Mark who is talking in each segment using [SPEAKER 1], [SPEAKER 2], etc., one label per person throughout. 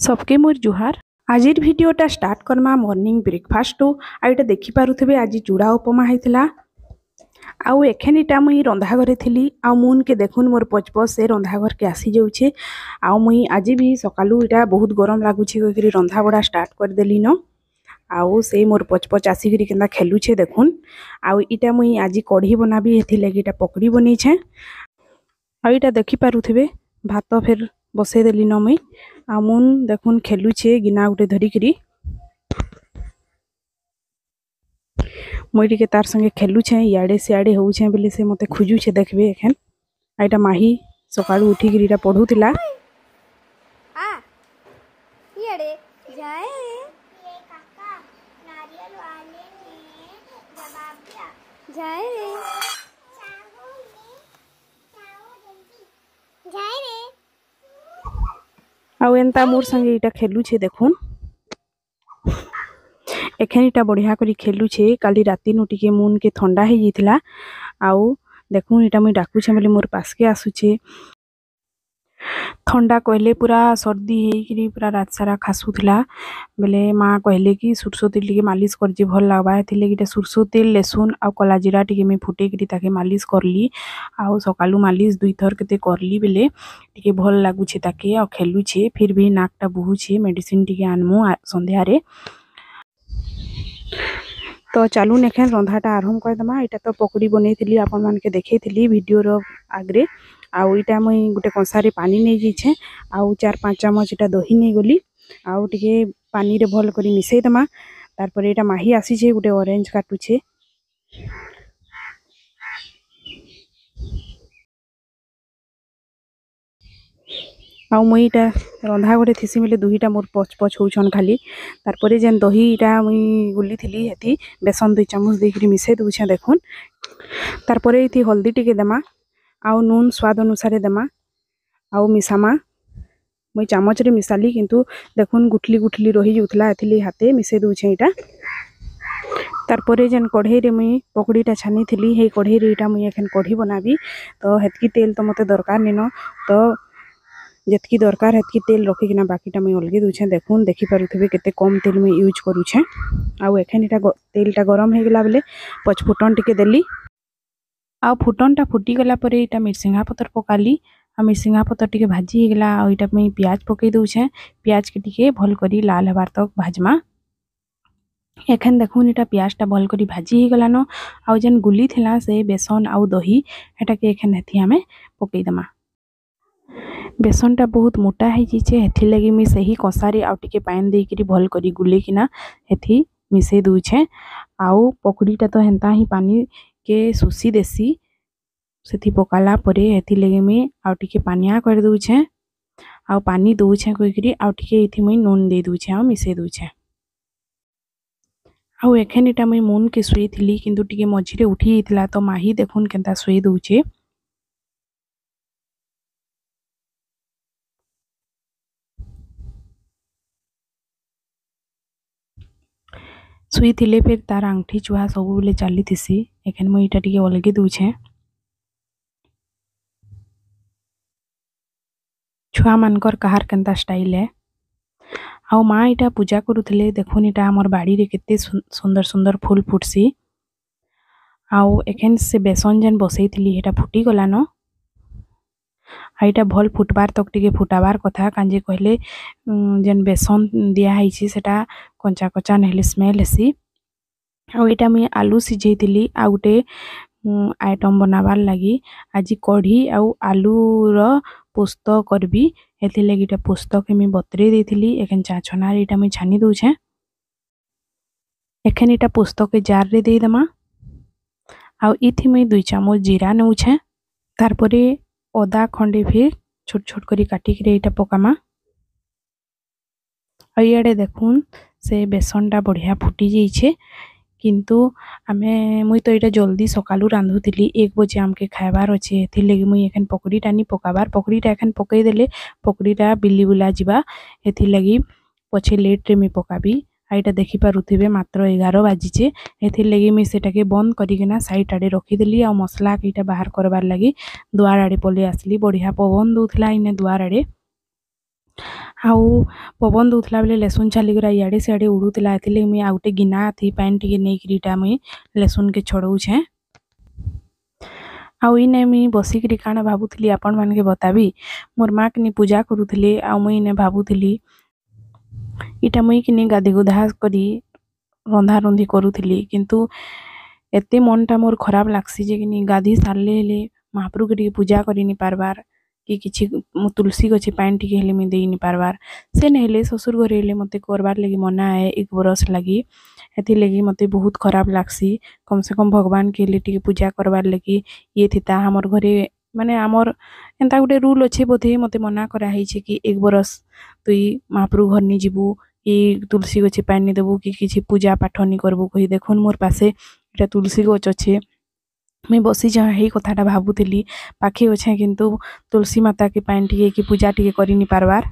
[SPEAKER 1] सबके मोर जुहार। आज भिडियोटा स्टार्ट करमा मॉर्निंग ब्रेकफास्ट टू आईटा देखि पारुथबे आज चूड़ा उपमा हैतला आउ एखेनिटा मुई रंधा घरे थिली आउ मुन के देखुन मोर पचपच से रंधा घर के आसी जाउछे आउ मुई आज भी सकालू इटा बहुत गरम लागुछे कहिकरी रंधा बड़ा स्टार्ट कर देली न आउ से मोर पचपच आसिकरी केनता खेलुछे देखुन आउ इटा मुई आज कढ़ी बनाबी हेथि लागि इटा पकड़ी बनेछे आउ इटा देखि पारुथबे भात फिर बसै देली न मुई आ मुन देखुन खेलुछे गिना गुटे धरिकरी मुई टिके तार संगे खेलुछे इयाडे सियाडे होउछे बेले से मते खुजुछे देखबे एखन आइटा माही सकाळू उठी गिरीटा पढुतिला
[SPEAKER 2] आ इयाडे जाए ये काका नारियल वाले ने जवाब दिया जाए रे जाए रे
[SPEAKER 1] आउ एंता मोर संगे इटा खेलुछे देखुन एखेनिटा बढ़िया करी खेलुछे काली राती नु टिके मुन के ठंडा हे जितला आउ देखुन इटा मुई डाकुछे बोले मोर पास के आसुछे ठंडा कहले पूरा सर्दी हेकरी पूरा रात सारा खासुथला बेले माँ कहले कि सुरसो तेल टिके मालिश करजे भल लागबा हेथिले गिटा सुरसो तेल लेसुन आ कला जीरा टिके मैं फुटे करी ताके मालिश करली आउ सकालू मालिश दुई थर केते करली बेले टिके भल लागुछे ताके आ खेलुछे फिर भी नाकटा बहुछे मेडिसिन टिके आनमु संध्या रे तो चालू नेखेन रंधाटा आरंभ करदमा इटा तो पकड़ी बनैथिली आपन मान के देखैथिली वीडियो रो आगरे आउ इटा मुई गुटे कंसारे पानी नै जिछे आउ 4-5 चम्मच इटा दही नै गली आउ टिके पानी रे भल करी मिसै दमा तार पर इटा माही आसी छे गुटे ऑरेंज काटुछे आउ मुई इटा रंधा घरे थिसी मिले दुहीटा मोर पच होउछन खाली तार परे जेन दही इटा मुई गुली थिली हेती बेसन 2 चम्मच देकरी मिसै दुछे देखुन तार परे इति हल्दी टिके देमा आउ नून स्वाद अनुसार देमा आउ मिसामा मुई चामच रे मिसाली किंतु देखुन गुठली गुठली रही जुथला एथिली हाथे मिसै दुछे इटा तार परे जेन कढ़ई रे मुई पकड़ीटा छानी थिली हे कढ़ई रे इटा मुई एखन कढ़ी बनाबी तो हेतकी तेल तो मते दरकार निनो तो जेतकी दरकार हेतकी तेल रखिकिना बाकीटा मुई अलगे दुछे देखुन देखि पारुथबे केते कम तेल मुई यूज करूछे आउ एखन इटा तेलटा गरम हे गेला बेले पचफुटन टिके देली आउ फुटनटा फुटी गला परे इटा मिरसिंगा पत्तर पकाली आ मिरसिंगा पत्तर टिके भाजी हे गेला आ इटा मुई प्याज पकई दउछे प्याज के टिके भल करी लाल हबार तक भाजमा एखन देखुन इटा प्याजटा भल करी भाजी हे गला न आउ जेन गुली थिला से बेसन आउ दही एटा के एखन हेथि हमें पकई दमा बेसनटा बहुत मोटा है जिछे हेथि लगी मी सही कसारे आउ टिके पानी देकरी भल करी गुले किना हेथि मिसै दुछे आउ पकड़ीटा तो हेंता ही पानी के सुसी देसी सेथि पकाला परे हेथि लगी मी आउ टिके पानिया कर दुछे आउ पानी दुछे कहिकरी आउ टिके इथि मुई नून दे दुछे आउ मिसै दुछे आउ एखन इटा मुई मुन के सुई थिली किंतु टिके मझिरे उठी हितला तो माही देखुन केनता सुई दुछे सुई थिले फिर तार आंगठी चुहा सब बेले चली थिसी एखन मुई इटा टिके अलगे दुछे छुआ मानकर कहार केनता स्टाइल है आउ माँ इटा पूजा करुथले देखुन इटा हमर बाड़ी रे केते सुंदर सुंदर फूल फुटसी आउ एखन से बेसन जेन बसैथिली हेटा फुटी गला न आइटा भल फुटबार तक टिके फुटाबार कथा कांजे कहले जेन बेसन दिया हैछि सेटा कंचा कंचा नहले स्मेल हेसी आउ इटा मुई आलू सिझैथिली आ गुटे आइटम बनाबार लागि आज कढ़ी आउ आलू रो पोस्त करबी हेथि लागि इटा पोस्त के मी बतरे देथिली एखन चा छना रे इटा मुई छानी दउछे एखन इटा पोस्त के जार रे दे दमा आउ इथि मुई 2 चम्मच जीरा नउछे तार परे ओदा खंडे फिर छोट छोट करी काटी के इटा पकामा आइयाडे देखुन से बेसनटा बढ़िया फुटी जाइछे किंतु आमे मुई तो इटा जल्दी सकालू रांधुतिली 1 बजे आमके खाइबार अच्छे एथि लगी मुई एखन पकड़ीटा नि पकाबार पकड़ीटा एखन पकई देले पकड़ीटा बिल्ली बुला जिबा एथि लगी पछे लेट रे मी पकाबी आइटा देखि पारुथिबे मात्र 11 बाजिचे एथि लगी मी सेटाके बंद करिकिना साइड आडे रखी देली आ मसला के इटा बाहर करबार लगी दुआर आडे पले आसली बढ़िया पवन दउथला इने दुआर आडे ଆଉ ପବନ ଦଉଥିଲା ବେଲେ ଲେସୁନ୍ ଛାଲିଗୁରା ଇଆଡ଼େ ସିଆଡ଼େ ଉଡ଼ୁଥିଲା ଏଥିଲାଗି ମୁଇଁ ଆଉ ଗୋଟେ ଗିନା ଥି ପାଏନ୍ ଟିକେ ନେଇକିରି ଇଟା ମୁଇଁ ଲେସୁନ୍କେ ଛଡ଼ଉଛେଁ। ଆଉ ଇନେ ମୁଇଁ ବସିକିରି କାଣା ଭାବୁଥିଲି ଆପଣମାନକେ ବତାବି ମୋର୍ ମା କିନି ପୂଜା କରୁଥିଲେ ଆଉ ମୁଇଁ ଇନେ ଭାବୁଥିଲି ଇଟା ମୁଇଁ କିନି ଗାଧି ଗୁଧା କରି ରନ୍ଧା ରନ୍ଧି କରୁଥିଲି କିନ୍ତୁ ଏତେ ମନଟା ମୋର୍ ଖରାପ ଲାଗ୍ସି ଯେ କିନି ଗାଧି ସାରଲେ ହେଲେ ମହାପ୍ରଭୁକେ ଟିକେ ପୂଜା କରିନି ପାରବାର୍ କି କିଛି ମୁଁ ତୁଲସୀ ଗଛେ ପାଏନ୍ ଟିକେ ହେଲେ ମୁଇଁ ଦେଇନି ପାରବାର୍ ସେନେ ହେଲେ ଶ୍ୱଶୁର ଘରେ ହେଲେ ମତେ କରବାର୍ ଲାଗି ମନା ଏ 1 ବରଷ ଲାଗି ହେଥିଲାଗି ମତେ ବହୁତ ଖରାପ ଲାଗ୍ସି କମ୍ ସେ କମ୍ ଭଗବାନକେ ହେଲେ ଟିକେ ପୂଜା କରବାର୍ ଲାଗି ଇଏ ଥିତା ଆମର୍ ଘରେ ମାନେ ଆମର୍ ଏନ୍ତା ଗୋଟେ ରୁଲ୍ ଅଛେ ବୋଧେ ମତେ ମନା କରାହେଇଛେ କି 1 ବରଷ ତୁଇ ମହାପ୍ରଭୁ ଘର ନି ଯିବୁ କି ତୁଲସୀ ଗଛେ ପାଏନ୍ ନି ଦେବୁ କି କିଛି ପୂଜା ପାଠ ନି କରବୁ କହି ଦେଖୁନ୍ ମୋର୍ ପାଶେ ଇଟା ତୁଲସୀ ଗଛ ଅଛେ ମୁଇଁ ବସିଚେଁ ହେଇ କଥାଟା ଭାବୁଥିଲି ପାଖେ ଅଛେଁ କିନ୍ତୁ ତୁଲସୀ ମାତାକେ ପାଏନ୍ ଟିକେ କି ପୂଜା ଟିକେ କରିନି ପାରବାର୍।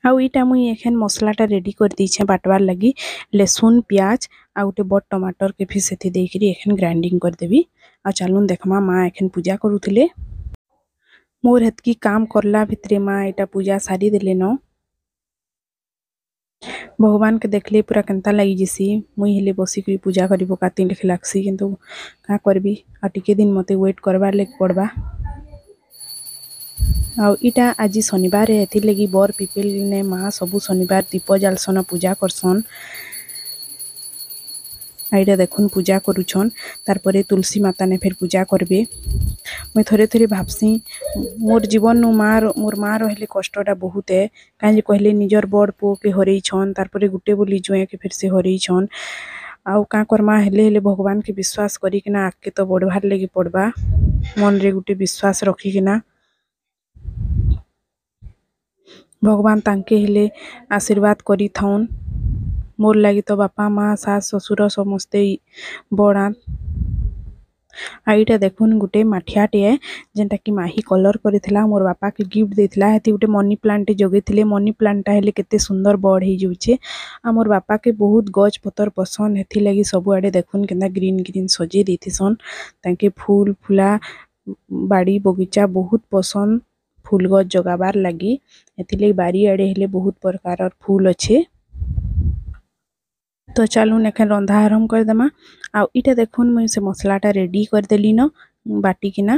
[SPEAKER 1] ଆଉ ଇଟା ମୁଇଁ ଏଖେନ୍ ମସଲାଟା ରେଡ଼ି କରିଦେଇଛେଁ ବାଟବାର୍ ଲାଗି ଲେସୁନ୍ ପିଆଜ ଆଉ ଗୋଟେ ବଡ଼ ଟମାଟରକେ ଫିର୍ ସେଥି ଦେଇକିରି ଏଖେନ୍ ଗ୍ରାଇଣ୍ଡିଙ୍ଗ କରିଦେବି। ଆଉ ଚାଲୁନ୍ ଦେଖମା ମା ଏଖେନ୍ ପୂଜା କରୁଥିଲେ ମୋର୍ ହେତ୍କି କାମ୍ କରଲା ଭିତରେ ମା ଏଟା ପୂଜା ସାରିଦେଲେ ନ ଭଗବାନକେ ଦେଖଲେ ପୁରା କେନ୍ତା ଲାଗିଯିସି ମୁଇଁ ହେଲେ ବସିକିରି ପୂଜା କରି ପକାତି ଲେଖେ ଲାଗ୍ସି କିନ୍ତୁ କାଁ କରବି ଆଉ ଟିକେ ଦିନ ମତେ ୱେଟ୍ କରବାର୍ ଲାଗି ପଡ଼ବା। ଆଉ ଇଟା ଆଜି ଶନିବାର ଏଥିଲାଗି ବର୍ ପିପିଲନେ ମା ସବୁ ଶନିବାର ଦୀପ ଜାଲସନ ପୂଜା କରସନ୍। ଏଇଟା ଦେଖୁନ୍ ପୂଜା କରୁଛନ୍ ତାରପରେ ତୁଲସୀ ମାତାନେ ଫେର୍ ପୂଜା କରବେ ମୁଇଁ ଥରେ ଥରେ ଭାବସି ମୋର୍ ଜୀବନନୁ ମୋର୍ ମାର ହେଲେ କଷ୍ଟଟା ବହୁତ ଏ କାହିଁକି କହିଲେ ନିଜର ବଡ଼ ପୁଅକେ ହରେଇଛନ୍ ତାରପରେ ଗୁଟେ ବୋଲି ଜୁଏଁକେ ଫେର୍ ସେ ହରେଇଛନ୍ ଆଉ କାଁ କର୍ମା ହେଲେ ହେଲେ ଭଗବାନକେ ବିଶ୍ୱାସ କରିକିନା ଆଗ୍କେ ତ ବଢ଼ବାର୍ ଲାଗି ପଡ଼ବା ମନରେ ଗୋଟେ ବିଶ୍ୱାସ ରଖିକିନା ଭଗବାନ ତାଙ୍କେ ହେଲେ ଆଶୀର୍ବାଦ କରିଥାଉନ୍ ମୋର୍ ଲାଗି ତ ବାପା ମା ଶାଶ ଶ୍ୱଶୁର ସମସ୍ତେ ବଡ଼ ଆଉ ଏଇଟା ଦେଖୁନ୍ ଗୋଟେ ମାଠିଆଟିଏ ଯେନ୍ଟାକି ମାହି କଲର୍ କରିଥିଲା ମୋର୍ ବାପାକେ ଗିଫ୍ଟ ଦେଇଥିଲା ହେଥି ଗୋଟେ ମନି ପ୍ଲାଣ୍ଟଟେ ଜଗେଇଥିଲେ ମନି ପ୍ଲାଣ୍ଟଟା ହେଲେ କେତେ ସୁନ୍ଦର ବଡ଼ ହେଇଯାଉଛେ ଆଉ ମୋର୍ ବାପାକେ ବହୁତ ଗଛ ପତର ପସନ୍ଦ ହେଥିଲାଗି ସବୁଆଡ଼େ ଦେଖୁନ୍ କେନ୍ତା ଗ୍ରୀନ୍ ଗ୍ରୀନ୍ ସଜେଇ ଦେଇଥିସନ୍ ତାଙ୍କେ ଫୁଲ ଫୁଲା ବାଡ଼ି ବଗିଚା ବହୁତ ପସନ୍ଦ ଫୁଲ ଗଛ ଜଗାବାର୍ ଲାଗି ଏଥିଲାଗି ବାରିଆଡ଼େ ହେଲେ ବହୁତ ପ୍ରକାରର ଫୁଲ ଅଛେ। ତ ଚାଲୁନ୍ ଏଖେନ୍ ରନ୍ଧା ଆରମ୍ଭ କରିଦେମା ଆଉ ଇଟା ଦେଖୁନ୍ ମୁଇଁ ସେ ମସଲାଟା ରେଡ଼ି କରିଦେଲି ନ ବାଟିକିନା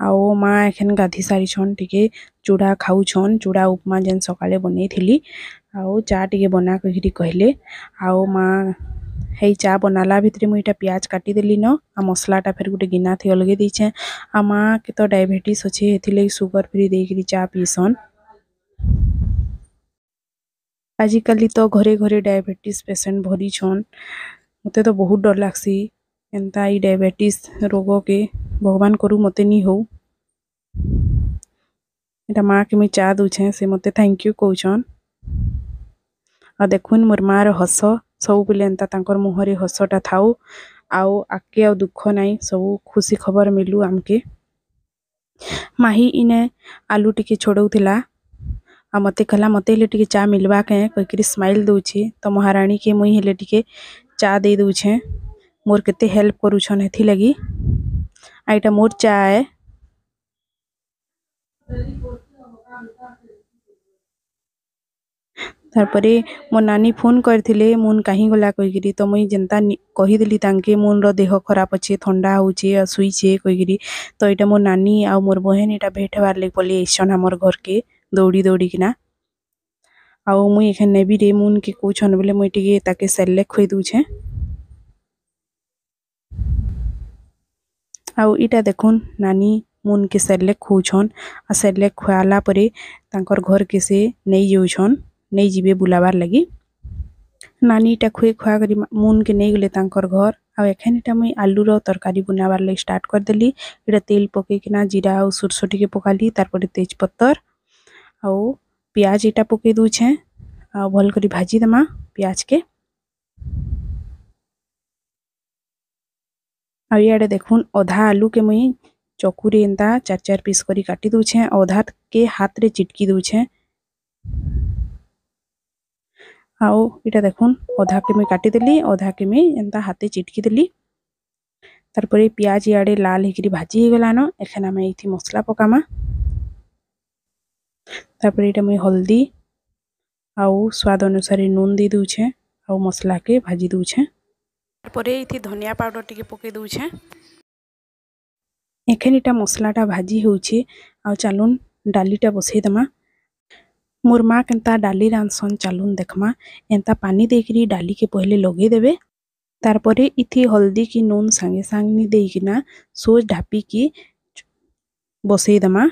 [SPEAKER 1] ଆଉ ମା ଏଖେନ୍ ଗାଧି ସାରିଛନ୍ ଟିକେ ଚୁଡ଼ା ଖାଉଛନ୍ ଚୁଡ଼ା ଉପମା ଯେନ୍ ସକାଳେ ବନେଇଥିଲି ଆଉ ଚା ଟିକେ ବନା କହିକିରି କହିଲେ ଆଉ ମା ହେଇ ଚା ବନାଲା ଭିତରେ ମୁଇଁ ଇଟା ପିଆଜ କାଟିଦେଲି ନ ଆଉ ମସଲାଟା ଫେର୍ ଗୋଟେ ଗିନା ଥି ଅଲଗେଇ ଦେଇଛେଁ ଆଉ ମା କେ ତ ଡାଇବେଟିସ୍ ଅଛେ ହେଥିଲାଗି ସୁଗର ଫ୍ରି ଦେଇକିରି ଚା ପିଇସନ୍। ଆଜିକାଲି ତ ଘରେ ଘରେ ଡାଇବେଟିସ୍ ପେସେଣ୍ଟ ଭରିଛନ୍ ମତେ ତ ବହୁତ ଡର ଲାଗ୍ସି ଏନ୍ତା ଏଇ ଡାଇବେଟିସ୍ ରୋଗକେ ଭଗବାନ କରୁ ମତେ ନି ହଉ ଏଟା ମାଆକେ ମୁଇଁ ଚା ଦଉଛେଁ ସେ ମତେ ଥ୍ୟାଙ୍କ ୟୁ କହୁଛନ୍ ଆଉ ଦେଖୁନ୍ ମୋର୍ ମାଆର ହସ ସବୁବେଲେ ଏନ୍ତା ତାଙ୍କର ମୁହଁରେ ହସଟା ଥାଉ ଆଉ ଆଗ୍କେ ଆଉ ଦୁଃଖ ନାହିଁ ସବୁ ଖୁସି ଖବର ମିଲୁ ଆମକେ ମାହି ଇନେ ଆଲୁ ଟିକେ ଛଡ଼ଉଥିଲା ଆଉ ମତେ କହିଲା ମତେ ହେଲେ ଟିକେ ଚା ମିଲବା କେଁ କହିକିରି ସ୍ମାଇଲ୍ ଦଉଛି ତ ମହାରାଣୀକେ ମୁଇଁ ହେଲେ ଟିକେ ଚା ଦେଇ ଦଉଛେଁ ମୋର୍ କେତେ ହେଲ୍ପ କରୁଛନ୍ ହେଥିଲାଗି ଆଉ ଏଇଟା ମୋର୍ ଚା ଏ ତାପରେ ମୋ ନାନୀ ଫୋନ୍ କରିଥିଲେ ମୁନ୍ କାହିଁ ଗଲା କହିକିରି ତ ମୁଇଁ ଯେନ୍ତା କହିଦେଲି ତାଙ୍କେ ମୁନ୍ର ଦେହ ଖରାପ ଅଛେ ଥଣ୍ଡା ହଉଛେ ଆଉ ଶୁଇଛେ କହିକିରି ତ ଏଇଟା ମୋ ନାନୀ ଆଉ ମୋର୍ ବହେନ ଏଇଟା ଭେଟ୍ ହେବାର୍ ଲାଗି ପଲେଇ ଆଇସନ୍ ଆମର୍ ଘରକେ ଦୌଡ଼ି ଦୌଡ଼ିକିନା ଆଉ ମୁଇଁ ଏଖେନ୍ ନେବିରେ ମୁନ୍କେ କହୁଛନ୍ ବୋଲେ ମୁଇଁ ଟିକେ ତାକେ ସେରେଲାକ୍ ଖୁଇ ଦଉଛେଁ ଆଉ ଇଟା ଦେଖୁନ୍ ନାନୀ ମୁନ୍କେ ସେରେଲାକ୍ ଖୁଉଛନ୍ ଆଉ ସେରେଲାକ୍ ଖୁଆଲା ପରେ ତାଙ୍କର ଘରକେ ସେ ନେଇଯାଉଛନ୍ ନେଇଯିବେ ବୁଲାବାର୍ ଲାଗି ନାନୀ ଇଟା ଖୁଇ ଖୁଆ କରି ମୁନ୍କେ ନେଇଗଲେ ତାଙ୍କର ଘର ଆଉ ଏଖେନ୍ ଇଟା ମୁଇଁ ଆଲୁର ତରକାରୀ ବନାବାର୍ ଲାଗି ଷ୍ଟାର୍ଟ କରିଦେଲି ଇଟା ତେଲ ପକେଇକିନା ଜିରା ଆଉ ସୋରିଷ ଟିକେ ପକାଲି ତାରପରେ ତେଜପତର ଆଉ ପିଆଜ ଇଟା ପକେଇ ଦଉଛେଁ ଆଉ ଭଲ କରି ଭାଜି ଦେମା ପିଆଜକେ ଆଉ ଇଆଡ଼େ ଦେଖୁନ୍ ଅଧା ଆଲୁକେ ମୁଇଁ ଚକୁରେ ଏନ୍ତା ଚାର ଚାର ପିସ୍ କରି କାଟି ଦଉଛେଁ ଅଧାକେ ହାତରେ ଚିଟକି ଦଉଛେଁ ଆଉ ଇଟା ଦେଖୁନ୍ ଅଧାକେ ମୁଇଁ କାଟିଦେଲି ଅଧାକେ ମୁଇଁ ଏନ୍ତା ହାତେ ଚିଟକି ଦେଲି ତାରପରେ ପିଆଜ ଇଆଡ଼େ ଲାଲ ହେଇକିରି ଭାଜି ହେଇଗଲାନ ଏଖେନ୍ ଆମେ ଏଇଥି ମସଲା ପକାମା तापर इटा मुई हल्दी आउ स्वाद अनुसार नून दे दूछे आउ मसला के भाजी दूछे। तापर इथि धनिया पाउडर टिके पके दूछे। एखन इटा मसलाटा भाजी होउछे आउ चालुन डालीटा बसई दमा। मोर माँ केनता डाली रांधसन चालुन देखमा। एंता पानी देकरी डाली के पहले लगे देबे। तारपरे इथि हल्दी की नून सांगे सांगे देकिना सोच ढापी की बसई दमा।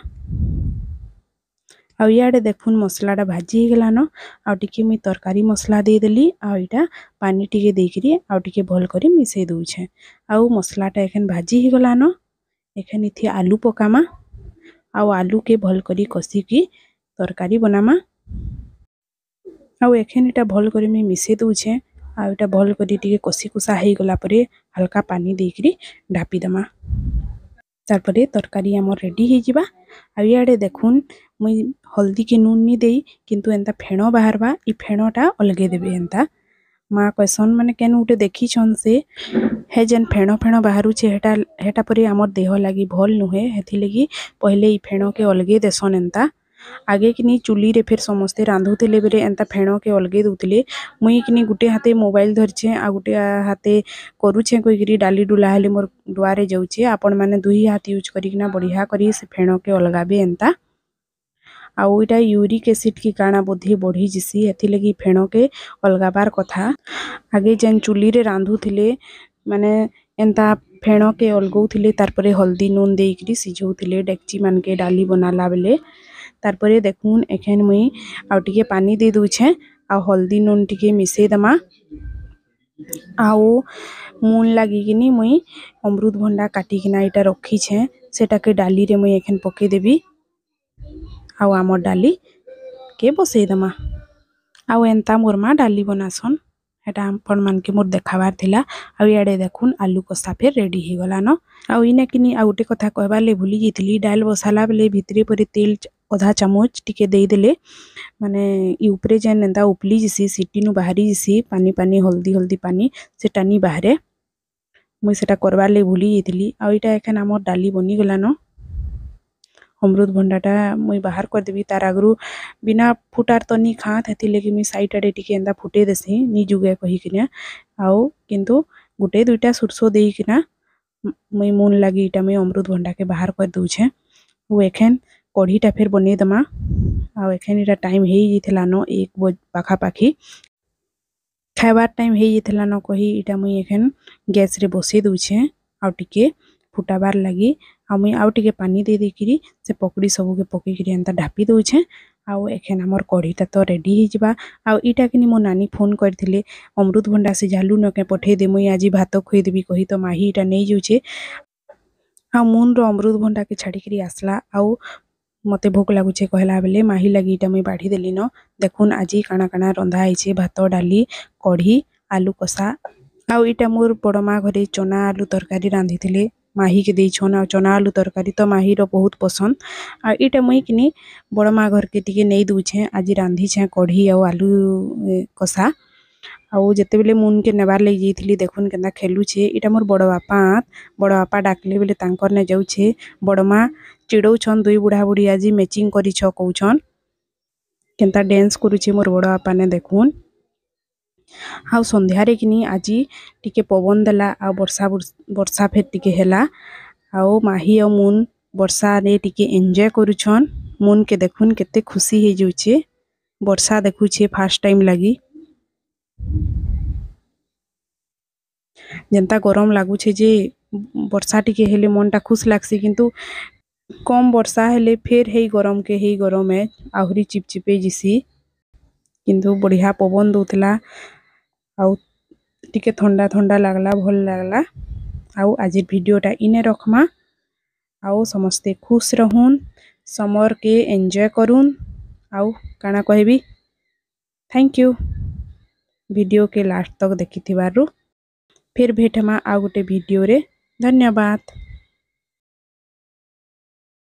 [SPEAKER 1] आउ इयाडे देखुन मसलाटा भाजी गलान। आउ टिके मुई तरकारी मसला दे देली आउ इटा पानी टिके देकरी आउ टिके भल करी मिसई दूछे। आउ मसलाटा एखन भाजी ही गलान। एखन इथि आलू पकामा आउ आलू के भल करी कसी की तरकारी बनामा। आउ एखन इटा भल करी मैं मिसई दूछे आउ इटा भल करी टिके कसी कुसा हेई गला परे हल्का पानी देकरी ढापी दमा। तारपरे तरकारी हमर रेडी ही जिबा। आ इयाडे देखुन मुई हल्दी के नून नी देई किंतु एंता फेणो बाहरबा इ फेणोटा अलगे देबे। एंता माँ कहसन माने केन उठे देखी छन से हे जेन फेणो फेणो बाहरुछे हेटा परे हमर देह लागी भल नुहे। हेथि लगी पहले इ फेणो के अलगे देसन। एंता आगे किनी चुली रे फिर समस्ते रांधुथिले बेरे एंता फेणो के अलगे दूतिले। मुई किनी गुटे हाथे मोबाइल धरछे आ गुटे हाथे करूछे कइकरी डाली डुला हेले मोर दुआरे जाउछे। आपण माने दुही हाथ यूज करिकना बढ़िया करी से फेणो के अलगाबे। एंता आउ इटा यूरिक एसिड की काना बोधी बढ़ी जिसी एथि लगी फेणो के अलगाबार कथा। आगे जेन चुली रे रांधुथिले माने एंता फेणो के अलगौथिले तारपरे हल्दी नून देकरी सिझौथिले डेक्ची मान के डाली बनाला बेले। तारपरे देखुन एखन मुई आउ टिके पानी दे दूछे आउ हल्दी नून टिके मिसई दमा। आउ मून लागी किनी मुई अमृत भंडा काटिकिना इटा रखी छे सेटा के डाली रे मुई एखन पके देबी आउ आमर डाली के बसई दमा। आउ एंता मोर माँ डाली बनासन हेटा आपण मान के मोर देखाबार थिला। आउ इयाडे देखुन आलू कसा फेर रेडी ही गलान। आउ इना किनी आउ गोटे कथा कहबार ले भूली जैथिली डाल बसाला बेले भितरे परे तेल आधा चामच टिके देई देले माने इ ऊपरे जेन एंता उपली जिसी सिटी नु बाहरी जिसी पानी पानी हल्दी हल्दी पानी सेटा नी बाहरे। मुई सेटा करबार ले भूली जैथिली। आउ इटा एखन हमर डाली बनी गलान। अमृत भंडाटा मुई बाहर कर देबी। तार आगरू बिना फुटार तो नी खात हेथि लगी मुई साइड आडे टिके एंता फुटे देसी नी जुगे कहिकिना। आउ किंतु गुटे दुईटा सुरसो देइकिना मुई मून लागी इटा मुई अमृत भंडा के बाहर कर दूछे। वो एखन कढ़ीटा फिर बने दमा। आउ एखन इटा टाइम हेई जैथिलान 1 बज पाखा पाखी खाइबार टाइम हेई जैथिलान कही इटा मुई एखन गैस रे बसई दूछे आउ टिके फुटाबार लगी। आ मुई आउ टिके पानी दे देकिरी से पकड़ी सबू के पकेकिरी एंता ढापी दूछे। आउ एखन हमर कढ़ीटा तो रेडी ही जिबा। आउ इटा किनी मो नानी फोन करथिले अमृत भंडा से झालू नके पठे दे मुई आज भात खुई देबी कही तो माही इटा नै जुछे। आ मून रो अमृत भंडा के छाड़ीकिरी आसला आउ मते भोक लागुछे कहला बेले माही लगी इटा मुई बाढ़ी देली न। देखुन आजी काना काना रंधा आइछे भात डाली कढ़ी आलू कसा। आउ इटा मोर बड़मा घरे चना आलू तरकारी रांधिथिले माही के देइछन। आ चना आलू तरकारी तो माही रो बहुत पसंद। आ इटा मुई किनी बड़मा घर के टिके नै दूछे आज रांधी छे कढ़ी आउ आलू कसा। आउ जेते बेले मून के नेबार लई जैथिली देखुन केनता खेलुछे। इटा मोर बड़ बापा डाकले बेले तांकर ने जाउछे। बड़मा चिड़ौछन दुई बुढ़ा बुढ़ी आज मैचिंग करिछ कहउछन। केनता डांस करूछे मोर बड़ बापा ने देखुन। आउ संध्यारे किनी आजी टिके पवन देला आउ वर्षा फेर टिके हेला। आउ माही आउ मून वर्षा रे टिके एंजॉय करूछन। मून के देखुन केते खुशी हे जाउछे वर्षा देखुछे फर्स्ट टाइम लगी। जेनता गरम लागुछे जे वर्षा टिके हेले मनटा खुश लागसी किंतु कम वर्षा हेले फेर हेई गरम है आहुरी चिपचिपे जिसी। किंतु बढ़िया पवन दउतला आउ टिके ठंडा ठंडा लागला भल लागला। आउ आज वीडियोटा इने रखमा। आउ समस्ते खुश रहून समर के एंजॉय करून। आउ काना कहबी थैंक यू वीडियो के लास्ट तक देखिथिबारु। फिर भेटमा आउ गोटे वीडियो रे धन्यवाद।